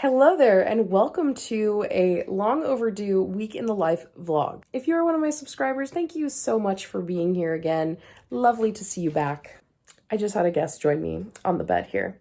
Hello there, and welcome to a long overdue week in the life vlog. If you're one of my subscribers, thank you so much for being here again. Lovely to see you back. I just had a guest join me on the bed here.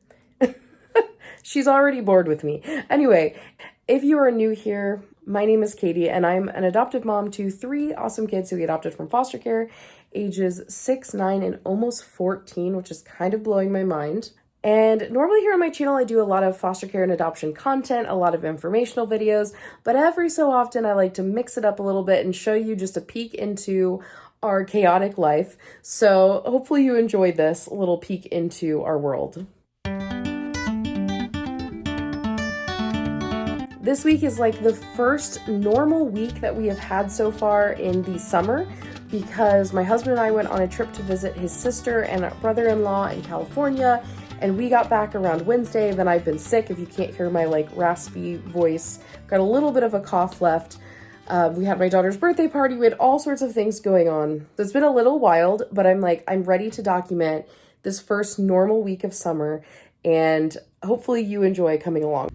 She's already bored with me. Anyway, if you are new here, my name is Katie, and I'm an adoptive mom to 3 awesome kids who we adopted from foster care, ages 6, 9, and almost 14, which is kind of blowing my mind. And normally here on my channel, I do a lot of foster care and adoption content, a lot of informational videos, but every so often I like to mix it up a little bit and show you just a peek into our chaotic life. So hopefully you enjoyed this little peek into our world. This week is like the first normal week that we have had so far in the summer because my husband and I went on a trip to visit his sister and brother-in-law in California. And we got back around Wednesday. Then I've been sick. If you can't hear my raspy voice, got a little bit of a cough left. We had my daughter's birthday party. We had all sorts of things going on. So it's been a little wild, but I'm ready to document this first normal week of summer, and hopefully you enjoy coming along.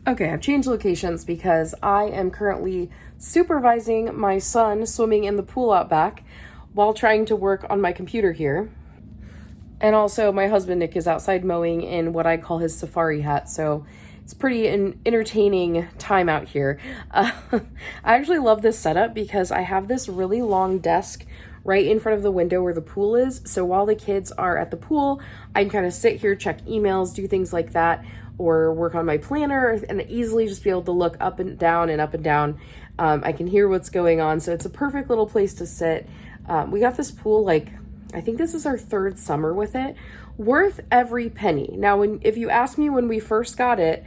Okay, I've changed locations because I am currently supervising my son swimming in the pool out back while trying to work on my computer here. And also my husband, Nick, is outside mowing in what I call his safari hat. So it's pretty an entertaining time out here. I actually love this setup because I have this really long desk right in front of the window where the pool is. So while the kids are at the pool, I can kind of sit here, check emails, do things like that, or work on my planner and easily just be able to look up and down and up and down. I can hear what's going on. So it's a perfect little place to sit. We got this pool I think this is our 3rd summer with it, worth every penny. Now, if you ask me when we first got it,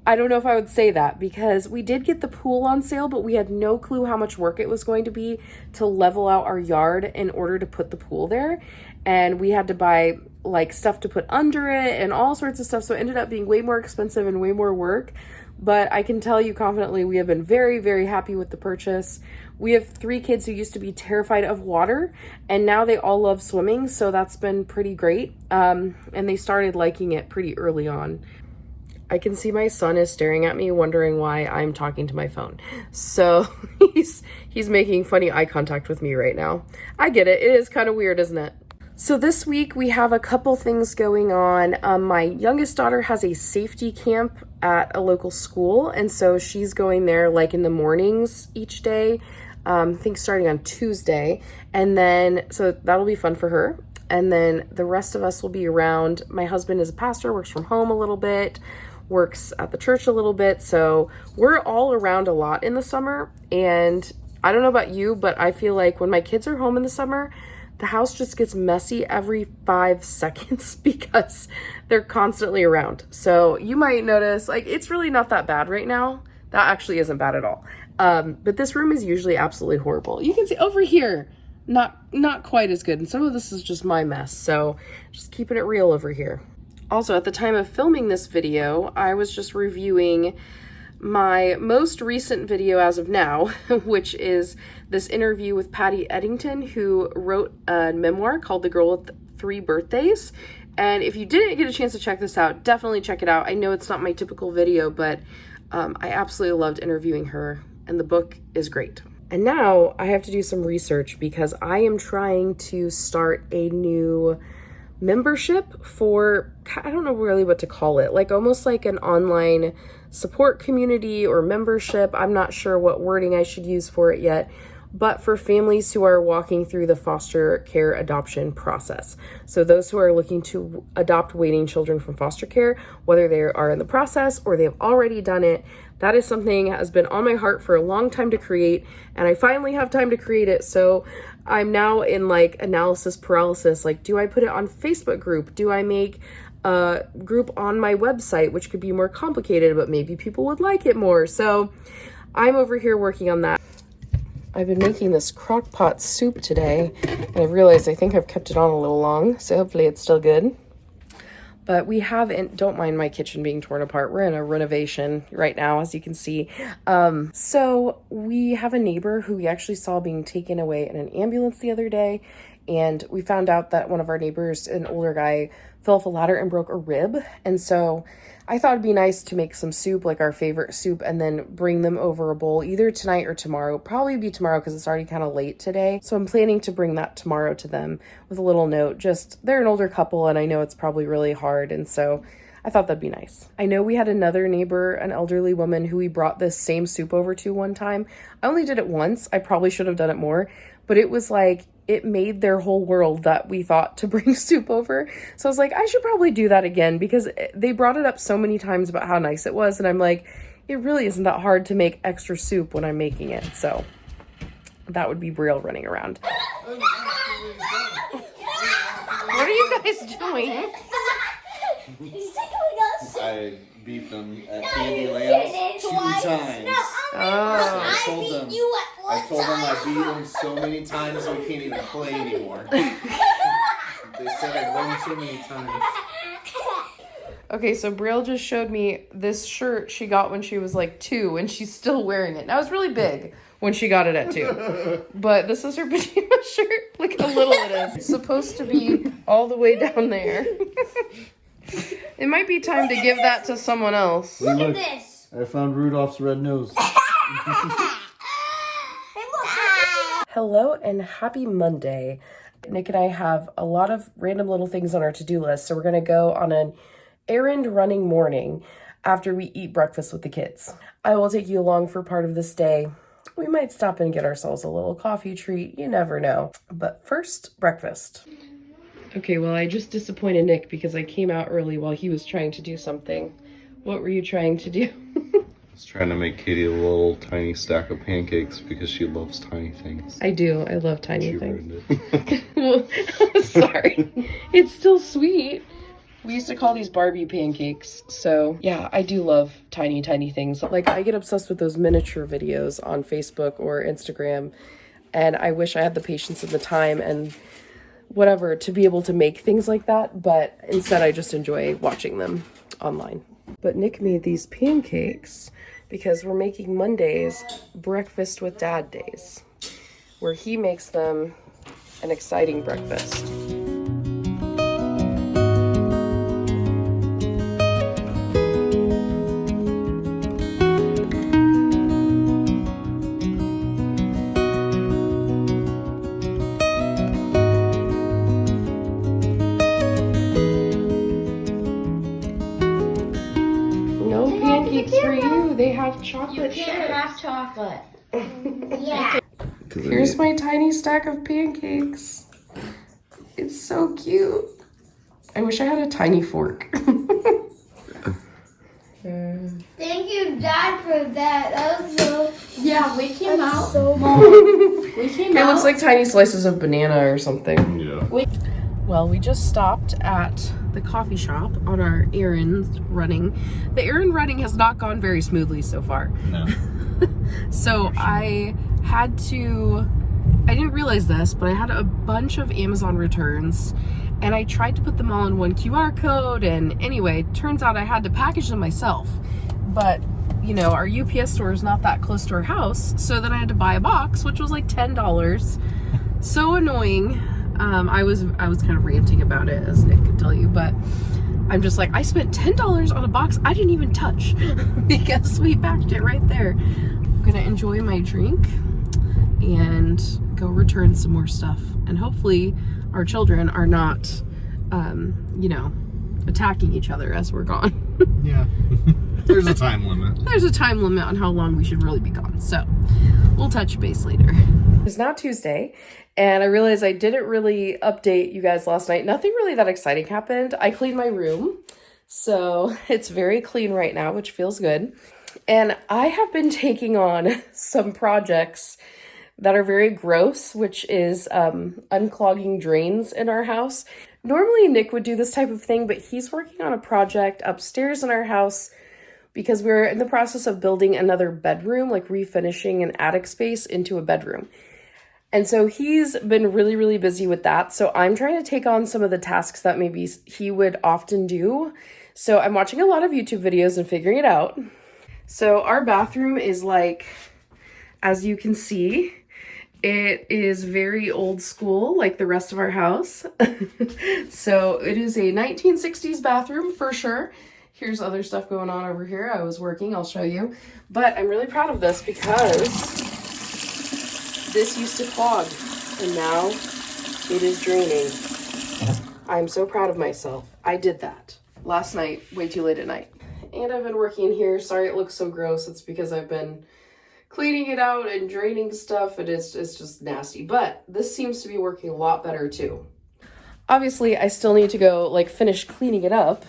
I don't know if I would say that because we did get the pool on sale, but we had no clue how much work it was going to be to level out our yard in order to put the pool there. And we had to buy stuff to put under it and all sorts of stuff. So it ended up being way more expensive and way more work. But I can tell you confidently, we have been very, very happy with the purchase. We have 3 kids who used to be terrified of water, and now they all love swimming, so that's been pretty great. And they started liking it pretty early on. I can see my son is staring at me, wondering why I'm talking to my phone. So he's making funny eye contact with me right now. I get it. It is kind of weird, isn't it? So this week we have a couple things going on. My youngest daughter has a safety camp at a local school, and so she's going there in the mornings each day. I think starting on Tuesday, and then so that'll be fun for her. And then the rest of us will be around. My husband is a pastor, works from home a little bit, works at the church a little bit, so we're all around a lot in the summer. And I don't know about you, but I feel like when my kids are home in the summer, the house just gets messy every 5 seconds because they're constantly around. So you might notice it's really not that bad right now. That actually isn't bad at all. But this room is usually absolutely horrible. You can see over here, not quite as good. And some of this is just my mess. So just keeping it real over here. Also, at the time of filming this video, I was just reviewing my most recent video as of now, which is this interview with Patty Eddington, who wrote a memoir called The Girl with 3 Birthdays. And if you didn't get a chance to check this out, definitely check it out. I know it's not my typical video, but I absolutely loved interviewing her, and the book is great. And now I have to do some research because I am trying to start a new membership for, I don't know really what to call it, almost like an online support community or membership. I'm not sure what wording I should use for it yet, but for families who are walking through the foster care adoption process. So those who are looking to adopt waiting children from foster care, whether they are in the process or they have already done it, that is something that has been on my heart for a long time to create, and I finally have time to create it. So I'm now in analysis paralysis. Do I put it on Facebook group? Do I make a group on my website, which could be more complicated, but maybe people would like it more? So I'm over here working on that. I've been making this crock pot soup today, and I realized I think I've kept it on a little long, so hopefully it's still good. But we haven't, don't mind my kitchen being torn apart. We're in a renovation right now, as you can see. So we have a neighbor who we actually saw being taken away in an ambulance the other day. And we found out that one of our neighbors, an older guy, fell off a ladder and broke a rib. And so I thought it'd be nice to make some soup, like our favorite soup, and then bring them over a bowl either tonight or tomorrow. Probably be tomorrow because it's already kind of late today. So I'm planning to bring that tomorrow to them with a little note. Just, they're an older couple and I know it's probably really hard. And so I thought that'd be nice. I know we had another neighbor, an elderly woman, who we brought this same soup over to one time. I only did it once. I probably should have done it more, but it was like, it made their whole world that we thought to bring soup over. So I was like, I should probably do that again because they brought it up so many times about how nice it was. And I'm like, it really isn't that hard to make extra soup when I'm making it. So that would be Brielle running around. What are you guys doing? He's tickling us. I beat them at Candyland 2 times. Oh. I told them I beat them so many times we can't even play anymore. They said I won too many times. Okay, so Brielle just showed me this shirt she got when she was like 2, and she's still wearing it. Now, it's really big when she got it at 2. But this is her pajama shirt. Look how little it is. It's supposed to be all the way down there. It might be time to give that to someone else. Look at this. I found Rudolph's red nose. Hello and happy Monday. Nick and I have a lot of random little things on our to-do list, so we're going to go on an errand running morning after we eat breakfast with the kids. I will take you along for part of this day. We might stop and get ourselves a little coffee treat. You never know. But first, breakfast. Okay, well, I just disappointed Nick because I came out early while he was trying to do something. What were you trying to do? I was trying to make Katie a little tiny stack of pancakes because she loves tiny things. I do. I love tiny things. Ruined it. Well, sorry. It's still sweet. We used to call these Barbie pancakes. So yeah, I do love tiny, tiny things. Like, I get obsessed with those miniature videos on Facebook or Instagram. And I wish I had the patience and the time and whatever to be able to make things like that. But instead, I just enjoy watching them online. But Nick made these pancakes because we're making Mondays breakfast with dad days, where he makes them an exciting breakfast. No pancakes for you. They have chocolate chips. You can't have chocolate. Yeah. Here's my tiny stack of pancakes. It's so cute. I wish I had a tiny fork. Thank you, Dad, for that. That was so... Yeah, we came out. So We came It out. looks like tiny slices of banana or something. Yeah. Well, we just stopped at the coffee shop on our errands running. The errand running has not gone very smoothly so far. No. So I didn't realize this, but I had a bunch of Amazon returns and I tried to put them all in one QR code, and anyway, turns out I had to package them myself. But, you know, our UPS store is not that close to our house, so then I had to buy a box, which was like $10. So annoying. I was kind of ranting about it, as Nick could tell you, but I'm just like, I spent $10 on a box I didn't even touch because we packed it right there. I'm gonna enjoy my drink and go return some more stuff, and hopefully our children are not, you know, attacking each other as we're gone. Yeah. There's a time limit. There's a time limit on how long we should really be gone, so we'll touch base later. It's now Tuesday, and I realized I didn't really update you guys last night. Nothing really that exciting happened. I cleaned my room, so it's very clean right now, which feels good. And I have been taking on some projects that are very gross, which is unclogging drains in our house. Normally Nick would do this type of thing, but he's working on a project upstairs in our house because we're in the process of building another bedroom, like refinishing an attic space into a bedroom. And so he's been really, really busy with that. So I'm trying to take on some of the tasks that maybe he would often do. So I'm watching a lot of YouTube videos and figuring it out. So our bathroom is like, as you can see, It is very old school, like the rest of our house. So it is a 1960s bathroom for sure. Here's other stuff going on over here. I was working, I'll show you. But I'm really proud of this because this used to clog and now it is draining. I'm so proud of myself. I did that last night, way too late at night. And I've been working in here. Sorry it looks so gross. It's because I've been cleaning it out and draining stuff, and it's just nasty. But this seems to be working a lot better too. Obviously, I still need to go like finish cleaning it up,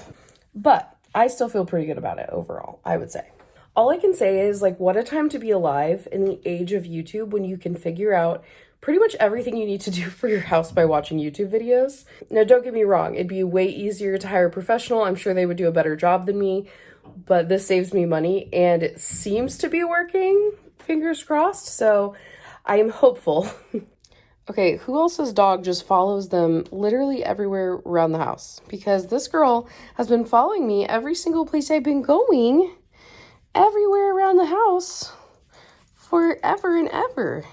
but I still feel pretty good about it overall, I would say. All I can say is like, what a time to be alive in the age of YouTube when you can figure out pretty much everything you need to do for your house by watching YouTube videos. Now, don't get me wrong, it'd be way easier to hire a professional. I'm sure they would do a better job than me, but this saves me money and it seems to be working. Fingers crossed. So I am hopeful. Okay, who else's dog just follows them literally everywhere around the house? Because this girl has been following me every single place I've been going, everywhere around the house, forever and ever.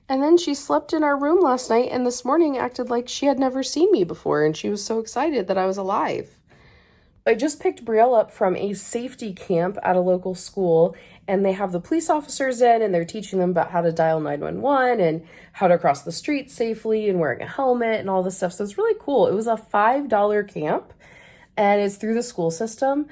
And then she slept in our room last night and this morning acted like she had never seen me before and she was so excited that I was alive. I just picked Brielle up from a safety camp at a local school, and they have the police officers in and they're teaching them about how to dial 911 and how to cross the street safely and wearing a helmet and all this stuff. So it's really cool. It was a $5 camp and it's through the school system.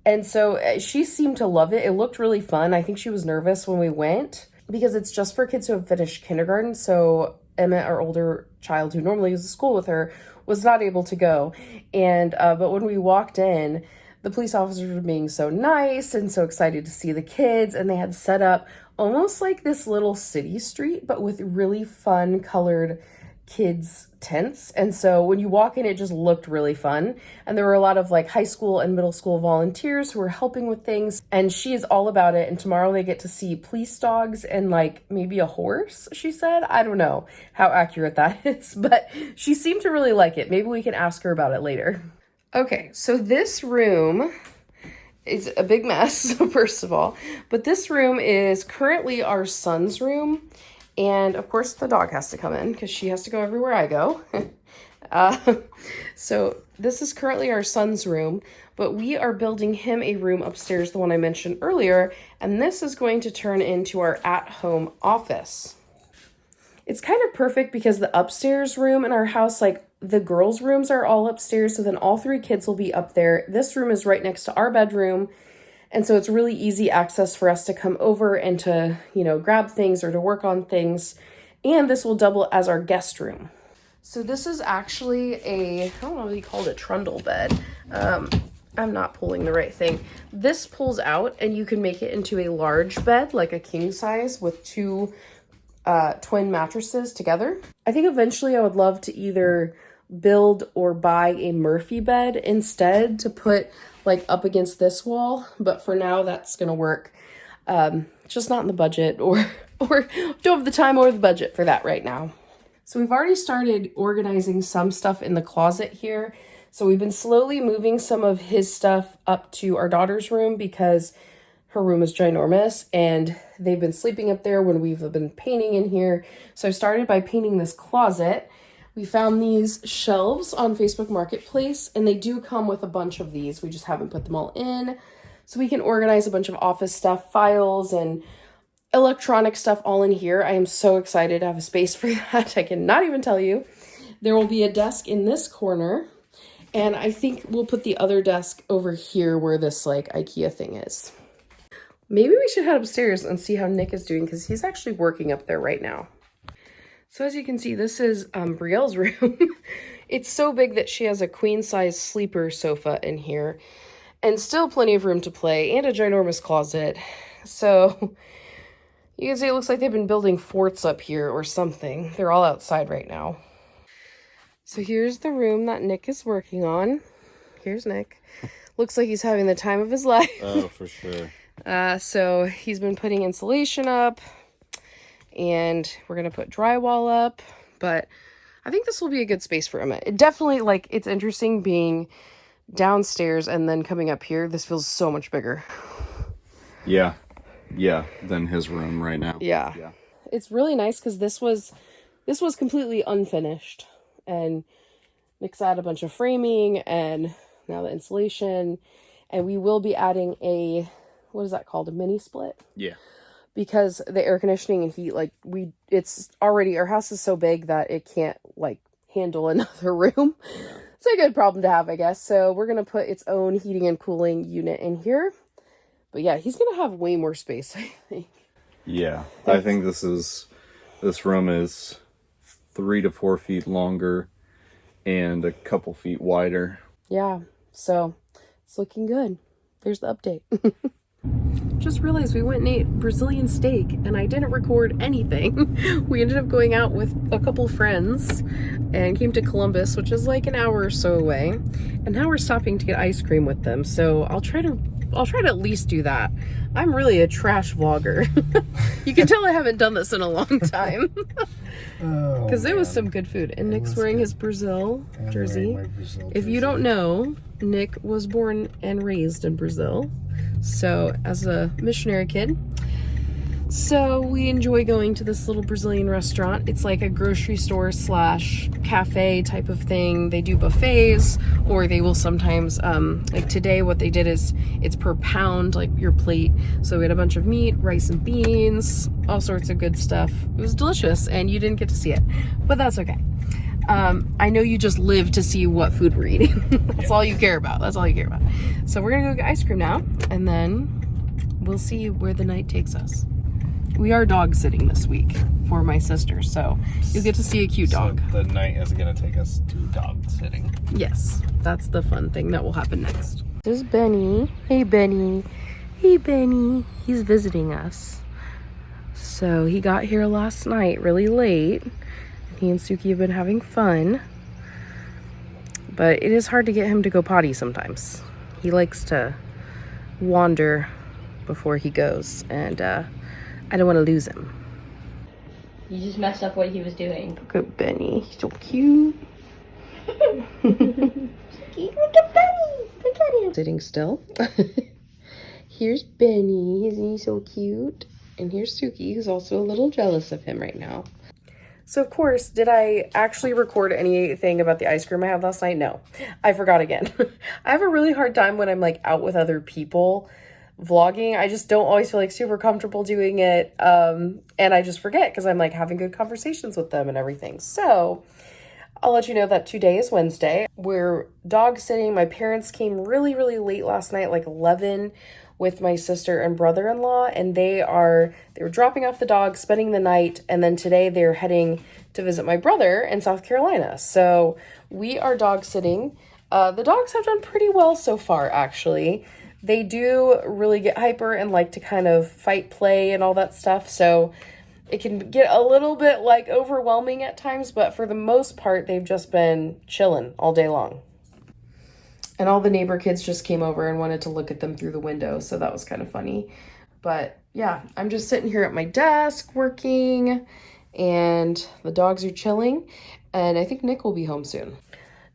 And so she seemed to love it. It looked really fun. I think she was nervous when we went because it's just for kids who have finished kindergarten. So Emmett, our older child who normally goes to school with her, was not able to go. And but when we walked in, the police officers were being so nice and so excited to see the kids, and they had set up almost like this little city street, but with really fun colored kids tents. And so when you walk in, it just looked really fun. And there were a lot of like high school and middle school volunteers who were helping with things. And she is all about it. And tomorrow they get to see police dogs and like maybe a horse, she said. I don't know how accurate that is, but she seemed to really like it. Maybe we can ask her about it later. Okay, so this room is a big mess, first of all. But this room is currently our son's room. And of course the dog has to come in because she has to go everywhere I go. So this is currently our son's room, but we are building him a room upstairs, the one I mentioned earlier, and this is going to turn into our at-home office. It's kind of perfect because the upstairs room in our house, like the girls' rooms are all upstairs, so then all three kids will be up there. This room is right next to our bedroom. And so it's really easy access for us to come over and to, you know, grab things or to work on things. And this will double as our guest room. So this is actually I don't know what you call it, a trundle bed. I'm not pulling the right thing. This pulls out and you can make it into a large bed, like a king size with two twin mattresses together. I think eventually I would love to either build or buy a Murphy bed instead to put like up against this wall, but for now that's gonna work. Just not in the budget or don't have the time or the budget for that right now. So we've already started organizing some stuff in the closet here. So we've been slowly moving some of his stuff up to our daughter's room because her room is ginormous and they've been sleeping up there when we've been painting in here. So I started by painting this closet. We found these shelves on Facebook Marketplace, and they do come with a bunch of these. We just haven't put them all in. So we can organize a bunch of office stuff, files, and electronic stuff all in here. I am so excited to have a space for that. I cannot even tell you. There will be a desk in this corner, and I think we'll put the other desk over here where this like IKEA thing is. Maybe we should head upstairs and see how Nick is doing because he's actually working up there right now. So as you can see, this is Brielle's room. It's so big that she has a queen size sleeper sofa in here and still plenty of room to play and a ginormous closet. So you can see it looks like they've been building forts up here or something. They're all outside right now. So here's the room that Nick is working on. Here's Nick. Looks like he's having the time of his life. Oh, for sure. So he's been putting insulation up. And we're going to put drywall up, but I think this will be a good space for Emmett. It definitely, like, it's interesting being downstairs and then coming up here. This feels so much bigger. Yeah, than his room right now. Yeah. it's really nice because this was completely unfinished, and Nick's had a bunch of framing and now the insulation, and we will be adding a, what is that called, a mini split? Yeah. Because the air conditioning and heat, like, it's already, our house is so big that it can't, like, handle another room. It's a good problem to have, I guess. So we're going to put its own heating and cooling unit in here. But yeah, he's going to have way more space, I think. Yeah, I think this room is 3 to 4 feet longer and a couple feet wider. Yeah, so it's looking good. There's the update. Just realized we went and ate Brazilian steak and I didn't record anything. We ended up going out with a couple friends and came to Columbus, which is like an hour or so away. And now we're stopping to get ice cream with them. So I'll try to at least do that. I'm really a trash vlogger. You can tell I haven't done this in a long time. Because it was some good food. And Nick's wearing his Brazil jersey. If you don't know, Nick was born and raised in Brazil. So, as a missionary kid. So, we enjoy going to this little Brazilian restaurant. It's like a grocery store / cafe type of thing. They do buffets, or they will sometimes, like today, what they did is it's per pound, like your plate. So, we had a bunch of meat, rice and beans, all sorts of good stuff. It was delicious, and you didn't get to see it, but that's okay. I know you just live to see what food we're eating. That's all you care about. That's all you care about. So we're gonna go get ice cream now, and then we'll see where the night takes us. We are dog sitting this week for my sister, so you'll get to see a cute dog. So the night is gonna take us to dog sitting. Yes, that's the fun thing that will happen next. There's Benny. Hey, Benny. Hey, Benny. He's visiting us. So he got here last night really late. He and Suki have been having fun, but it is hard to get him to go potty sometimes. He likes to wander before he goes, and I don't want to lose him. You just messed up what he was doing. Look at Benny. He's so cute. Look at Benny. Look at him. Sitting still. Here's Benny. Isn't he so cute? And here's Suki, who's also a little jealous of him right now. So, of course, did I actually record anything about the ice cream I had last night? No, I forgot again. I have a really hard time when I'm like out with other people vlogging. I just don't always feel like super comfortable doing it. And I just forget because I'm like having good conversations with them and everything. So I'll let you know that today is Wednesday. We're dog sitting. My parents came really, really late last night, like 11, with my sister and brother-in-law, and they were dropping off the dog, spending the night, and then today they're heading to visit my brother in South Carolina. So we are dog sitting. The dogs have done pretty well so far, actually. They do really get hyper and like to kind of fight, play, and all that stuff, so it can get a little bit like overwhelming at times, but for the most part, they've just been chilling all day long. And all the neighbor kids just came over and wanted to look at them through the window, so that was kind of funny. But yeah, I'm just sitting here at my desk working, and the dogs are chilling, and I think Nick will be home soon.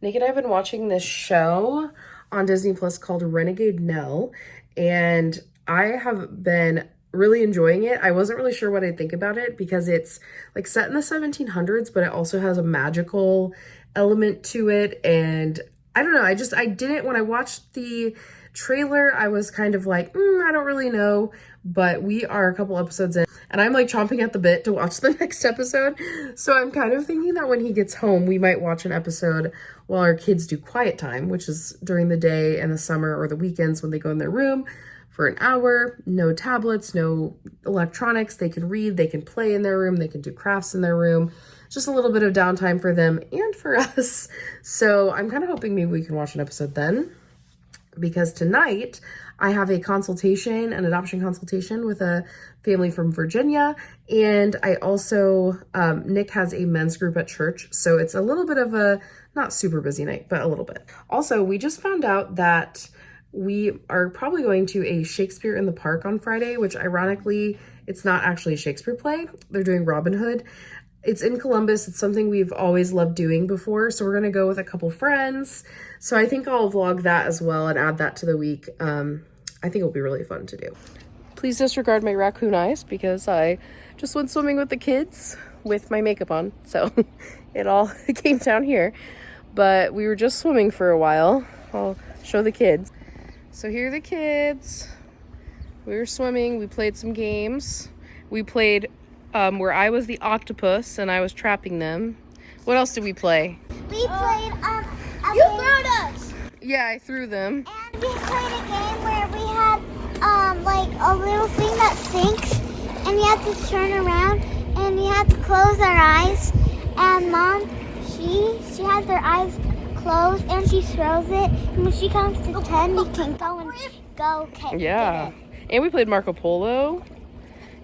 Nick and I have been watching this show on Disney Plus called Renegade Nell, and I have been really enjoying it. I wasn't really sure what I'd think about it because it's like set in the 1700s, but it also has a magical element to it, and I don't know, I didn't, when I watched the trailer, I was kind of like, I don't really know, but we are a couple episodes in, and I'm like chomping at the bit to watch the next episode, so I'm kind of thinking that when he gets home, we might watch an episode while our kids do quiet time, which is during the day and the summer or the weekends when they go in their room for an hour, no tablets, no electronics, they can read, they can play in their room, they can do crafts in their room. Just a little bit of downtime for them and for us. So I'm kind of hoping maybe we can watch an episode then, because tonight I have a consultation, an adoption consultation with a family from Virginia. And I also, Nick has a men's group at church. So it's a little bit of a, not super busy night, but a little bit. Also, we just found out that we are probably going to a Shakespeare in the Park on Friday, which ironically, it's not actually a Shakespeare play. They're doing Robin Hood. It's in Columbus. It's something we've always loved doing before. So we're going to go with a couple friends. So I think I'll vlog that as well and add that to the week. I think it'll be really fun to do. Please disregard my raccoon eyes because I just went swimming with the kids with my makeup on. So it all came down here. But we were just swimming for a while. I'll show the kids. So here are the kids. We were swimming. We played some games. We played where I was the octopus and I was trapping them. What else did we play? We played You threw us! Yeah, I threw them. And we played a game where we had like a little thing that sinks and we had to turn around and we had to close our eyes. And Mom, she has her eyes closed and she throws it. And when she comes to 10, we can go catch it. And we played Marco Polo.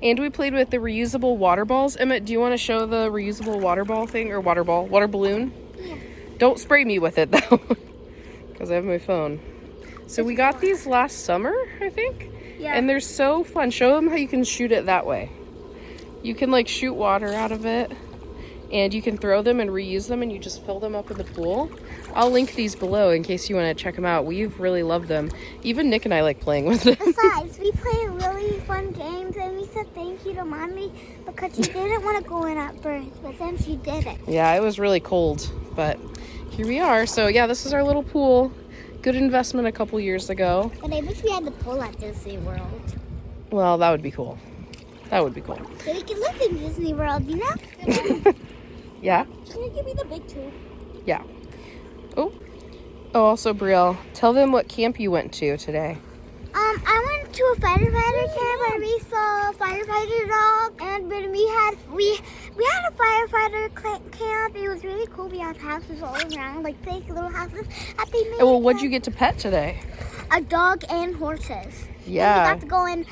And we played with the reusable water balls. Emmett, do you want to show the reusable water ball thing? Or water balloon? Yeah. Don't spray me with it, though. Because I have my phone. So we got these last summer, I think. Yeah. And they're so fun. Show them how you can shoot it that way. You can, like, shoot water out of it. And you can throw them and reuse them, and you just fill them up in the pool. I'll link these below in case you want to check them out. We've really loved them. Even Nick and I like playing with them. Besides, we played really fun games, and we said thank you to Mommy because she didn't want to go in at first, but then she did it. Yeah, it was really cold, but here we are. So yeah, this is our little pool. Good investment a couple years ago. But I wish we had the pool at Disney World. Well, that would be cool. That would be cool. So we can live in Disney World, you know? Yeah? Can you give me the big tube? Yeah. Oh, also, Brielle, tell them what camp you went to today. I went to a firefighter camp where we saw a firefighter dog, and when we had a firefighter camp. It was really cool. We had houses all around, like big little houses that they made. Well, what'd you get to pet today? A dog and horses. Yeah. And we got to go in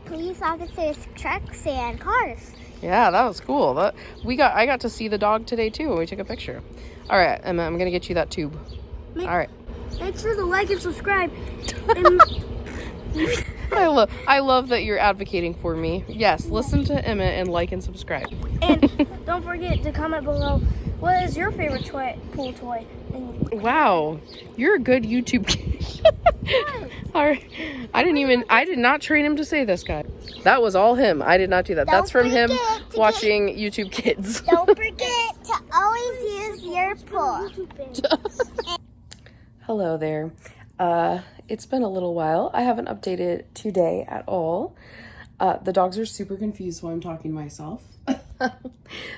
police officers' trucks and cars. Yeah, that was cool. I got to see the dog today too when we took a picture. All right, Emma, I'm gonna get you that tube. All right. Make sure to like and subscribe. I love that you're advocating for me. Yes, listen to Emma and like and subscribe. And don't forget to comment below, what is your favorite pool toy? Wow, you're a good YouTube kid. All right. I did not train him to say this, guy. That was all him. I did not do that. That's from him watching YouTube Kids. Don't forget to always use your pool. Hello there. It's been a little while. I haven't updated today at all. The dogs are super confused while I'm talking to myself.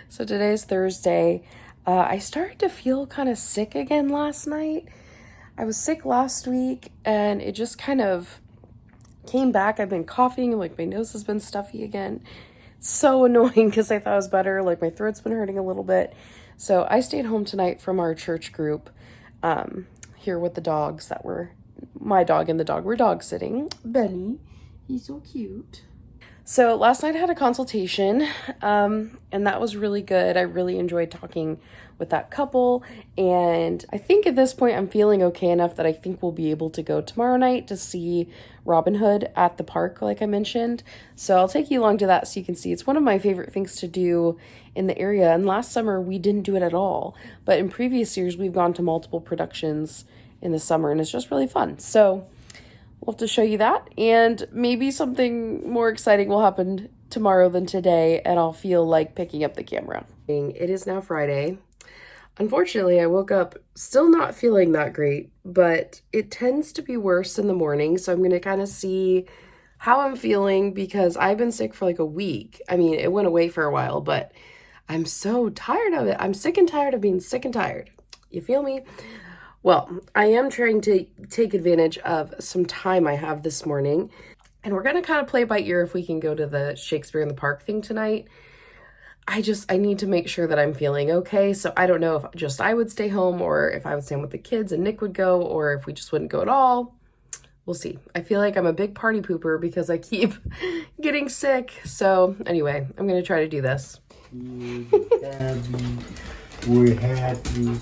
So today's Thursday. I started to feel kind of sick again last night. I was sick last week and it just kind of came back. I've been coughing and like my nose has been stuffy again. It's so annoying because I thought I was better. Like my throat's been hurting a little bit. So I stayed home tonight from our church group here with the dogs that were my dog and the dog were dog sitting. Benny, he's so cute. So last night I had a consultation and that was really good. I really enjoyed talking with that couple, and I think at this point I'm feeling okay enough that I think we'll be able to go tomorrow night to see Robin Hood at the park like I mentioned. So I'll take you along to that so you can see. It's one of my favorite things to do in the area, and last summer we didn't do it at all, but in previous years we've gone to multiple productions in the summer and it's just really fun. So we'll have to show you that, and maybe something more exciting will happen tomorrow than today and I'll feel like picking up the camera. It is now Friday. Unfortunately, I woke up still not feeling that great, but it tends to be worse in the morning, so I'm going to kind of see how I'm feeling because I've been sick for like a week. I mean, it went away for a while, but I'm so tired of it. I'm sick and tired of being sick and tired. You feel me? Well, I am trying to take advantage of some time I have this morning, and we're going to kind of play by ear if we can go to the Shakespeare in the Park thing tonight. I need to make sure that I'm feeling okay, so I don't know if just I would stay home or if I would stay with the kids and Nick would go, or if we just wouldn't go at all. We'll see. I feel like I'm a big party pooper because I keep getting sick, so anyway, I'm going to try to do this. We're happy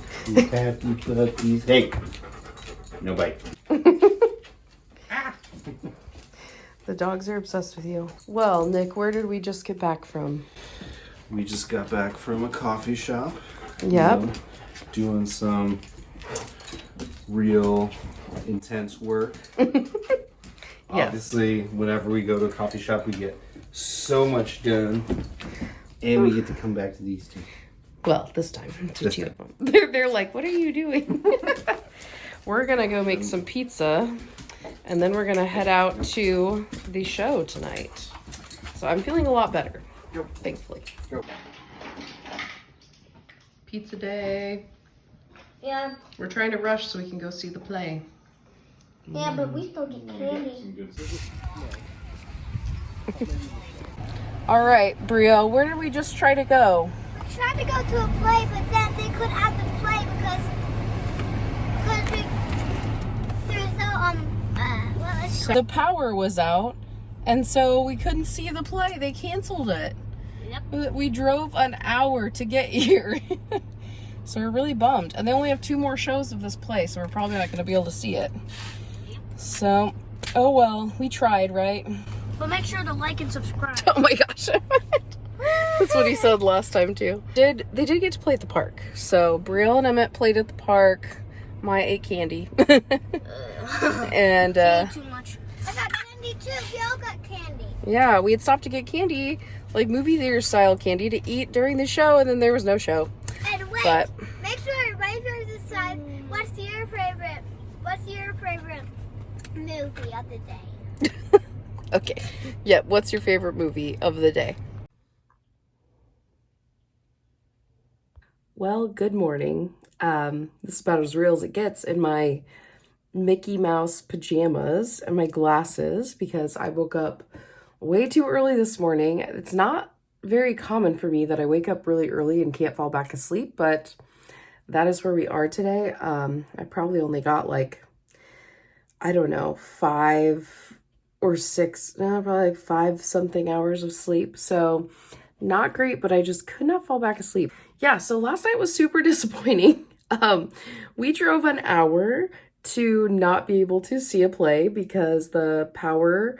puppies. Hey, no bite. The dogs are obsessed with you. Well, Nick, where did we just get back from? We just got back from a coffee shop. Yep. Doing some real intense work. Yes. Obviously, whenever we go to a coffee shop, we get so much done. And we get to come back to these two. Well, this time to two of them. They're like, what are you doing? We're gonna go make some pizza, and then we're gonna head out to the show tonight. So I'm feeling a lot better, thankfully. Pizza day. Yeah. We're trying to rush so we can go see the play. Yeah, but we still get candy. All right, Brio, where did we just try to go? We tried to go to a play, but then they couldn't have the play because there's no The power was out, and so we couldn't see the play. They canceled it. Yep. We drove an hour to get here. So we're really bummed. And they only have 2 more shows of this play, so we're probably not going to be able to see it. So, oh well, we tried, right? But make sure to like and subscribe. Oh my gosh. That's what he said last time too. They did get to play at the park. So Brielle and Emmett played at the park. Maya ate candy. And Too much. I got candy too. We all got candy. yeah, we had stopped to get candy, like movie theater style candy to eat during the show, and then there was no show. And wait, But make sure right here to decide what's your favorite movie of the day. okay. Yeah, what's your favorite movie of the day? Well, good morning. This is about as real as it gets in my Mickey Mouse pajamas and my glasses because I woke up way too early this morning. It's not very common for me that I wake up really early and can't fall back asleep, but that is where we are today. I probably only got like, I don't know, 5 or 6, no, probably like 5 something hours of sleep. So not great, but I just could not fall back asleep. Yeah, so last night was super disappointing. We drove an hour to not be able to see a play because the power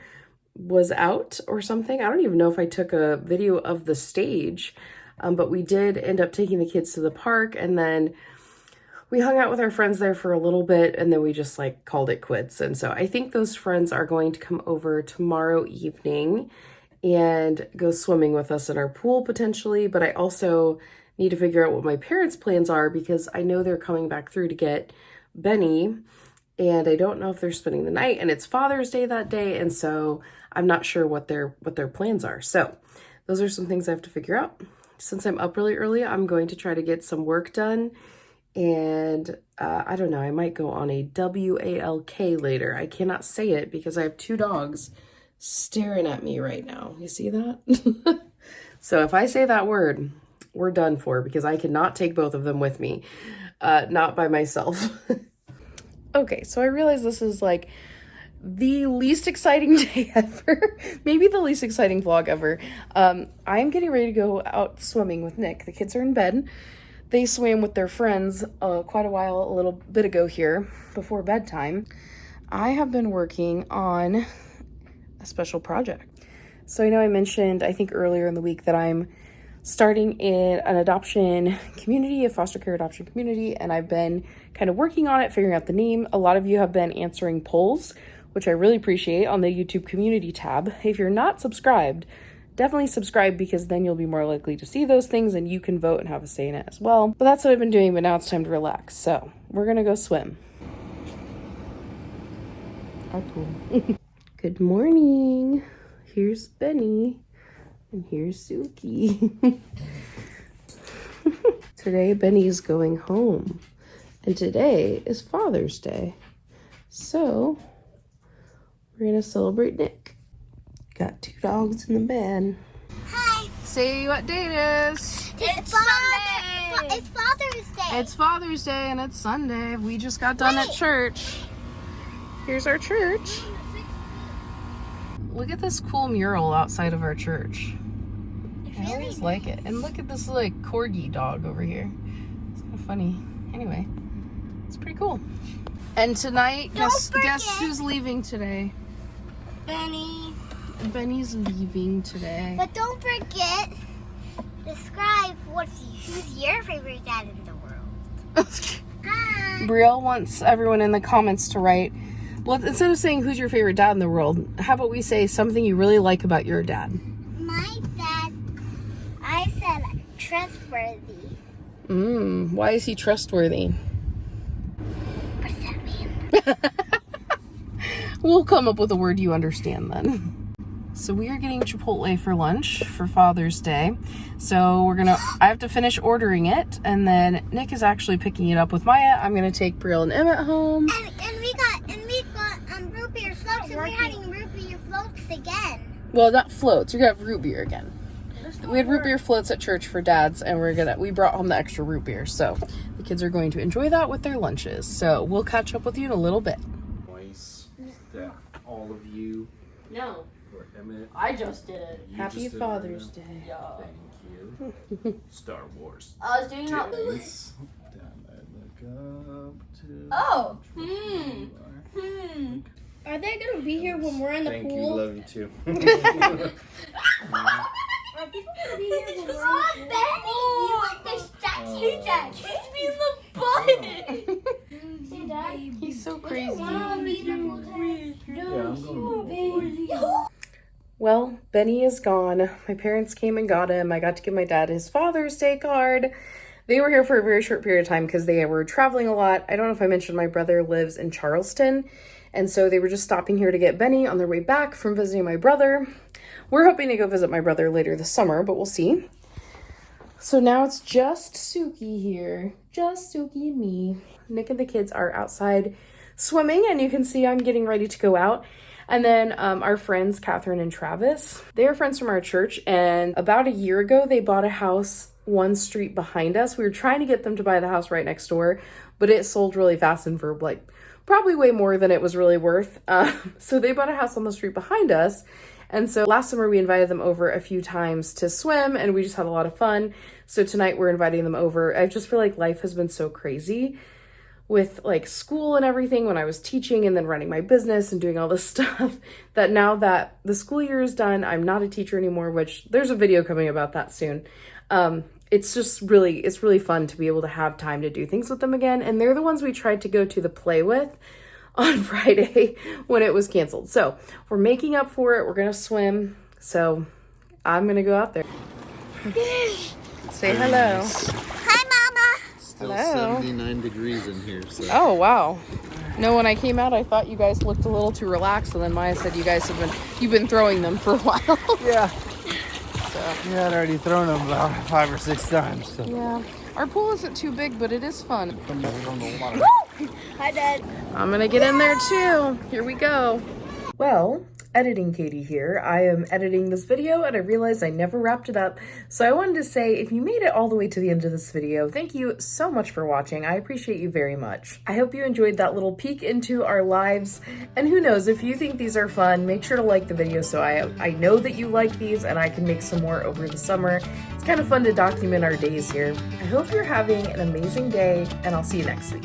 was out or something. I don't even know if I took a video of the stage, but we did end up taking the kids to the park, and then we hung out with our friends there for a little bit, and then we just like called it quits. And so I think those friends are going to come over tomorrow evening and go swimming with us in our pool potentially, but I also need to figure out what my parents' plans are because I know they're coming back through to get Benny, and I don't know if they're spending the night, and it's Father's Day that day, and so I'm not sure what their plans are. So those are some things I have to figure out. Since I'm up really early, I'm going to try to get some work done, and I don't know, I might go on a WALK later. I cannot say it because I have 2 dogs staring at me right now. You see that? So if I say that word, we're done for because I cannot take both of them with me, not by myself. Okay, so I realize this is like the least exciting day ever, maybe the least exciting vlog ever. I'm getting ready to go out swimming with Nick. The kids are in bed. They swam with their friends quite a little bit ago here before bedtime. I have been working on a special project. So I know I mentioned, I think earlier in the week, that I'm starting in an adoption community, a foster care adoption community, and I've been kind of working on it, figuring out the name. A lot of you have been answering polls, which I really appreciate, on the YouTube community tab. If you're not subscribed, definitely subscribe because then you'll be more likely to see those things and you can vote and have a say in it as well. But that's what I've been doing, but now it's time to relax. So we're gonna go swim. Our pool. Good morning. Here's Benny. And here's Suki. Today, Benny's going home. And today is Father's Day. So, we're going to celebrate Nick. Got 2 dogs in the bed. Hi. Say what day it is. It's Sunday. It's Father's Day. It's Father's Day and it's Sunday. We just got done at church. Here's our church. Look at this cool mural outside of our church. I always like it. And look at this like corgi dog over here. It's kind of funny. Anyway, it's pretty cool. And tonight, guess who's leaving today? Benny. Benny's leaving today. But don't forget, describe who's your favorite dad in the world. Hi. Brielle wants everyone in the comments to write Well, instead of saying who's your favorite dad in the world, how about we say something you really like about your dad? My dad, I said trustworthy. Why is he trustworthy? What does that mean? We'll come up with a word you understand then. So we are getting Chipotle for lunch for Father's Day. So I have to finish ordering it, and then Nick is actually picking it up with Maya. I'm gonna take Brielle and Emmett home. And we got root beer floats, and we're having root beer floats again. Well, not floats. You're gonna have root beer again. We had root beer floats at church for dads, and we brought home the extra root beer. So the kids are going to enjoy that with their lunches. So we'll catch up with you in a little bit. Voice that all of you. No, For Emmett. I just did it. You Happy just did it Father's right Day. Yeah. now. Thank you. Star Wars. I was doing that. Dance. Down I look up to. Oh. You are. Are they gonna be here when we're in the Thank you. pool? Love you too. Are people gonna be here when we're in the pool? You like the statue that Kicked me in the butt. See, Dad? He's so crazy. Yeah, I'm going. Well, Benny is gone. My parents came and got him. I got to give my dad his Father's Day card. They were here for a very short period of time because they were traveling a lot. I don't know if I mentioned my brother lives in Charleston, and so they were just stopping here to get Benny on their way back from visiting my brother. We're hoping to go visit my brother later this summer, but we'll see. So now it's just Suki here. Just Suki and me. Nick and the kids are outside swimming, and you can see I'm getting ready to go out. And then our friends, Catherine and Travis, they are friends from our church, and about a year ago, they bought a house one street behind us. We were trying to get them to buy the house right next door, but it sold really fast and for probably way more than it was really worth. So they bought a house on the street behind us. And so last summer we invited them over a few times to swim, and we just had a lot of fun. So tonight we're inviting them over. I just feel like life has been so crazy with school and everything when I was teaching and then running my business and doing all this stuff, that now that the school year is done, I'm not a teacher anymore, which there's a video coming about that soon. It's really fun to be able to have time to do things with them again. And they're the ones we tried to go to the play with on Friday when it was canceled. So we're making up for it. We're going to swim. So I'm going to go out there. Say hello. Hi, Mama. Still Hello. 79 degrees in here. So. Oh, wow. No, when I came out, I thought you guys looked a little too relaxed. And then Maya said you've been throwing them for a while. Yeah. Yeah, I'd already thrown them about 5 or 6 times. So. Yeah. Our pool isn't too big, but it is fun. Hi, Dad. I'm gonna get in there too. Here we go. Well, editing Katie here. I am editing this video and I realized I never wrapped it up. So I wanted to say, if you made it all the way to the end of this video, thank you so much for watching. I appreciate you very much. I hope you enjoyed that little peek into our lives. And who knows, if you think these are fun, make sure to like the video so I know that you like these and I can make some more over the summer. It's kind of fun to document our days here. I hope you're having an amazing day and I'll see you next week.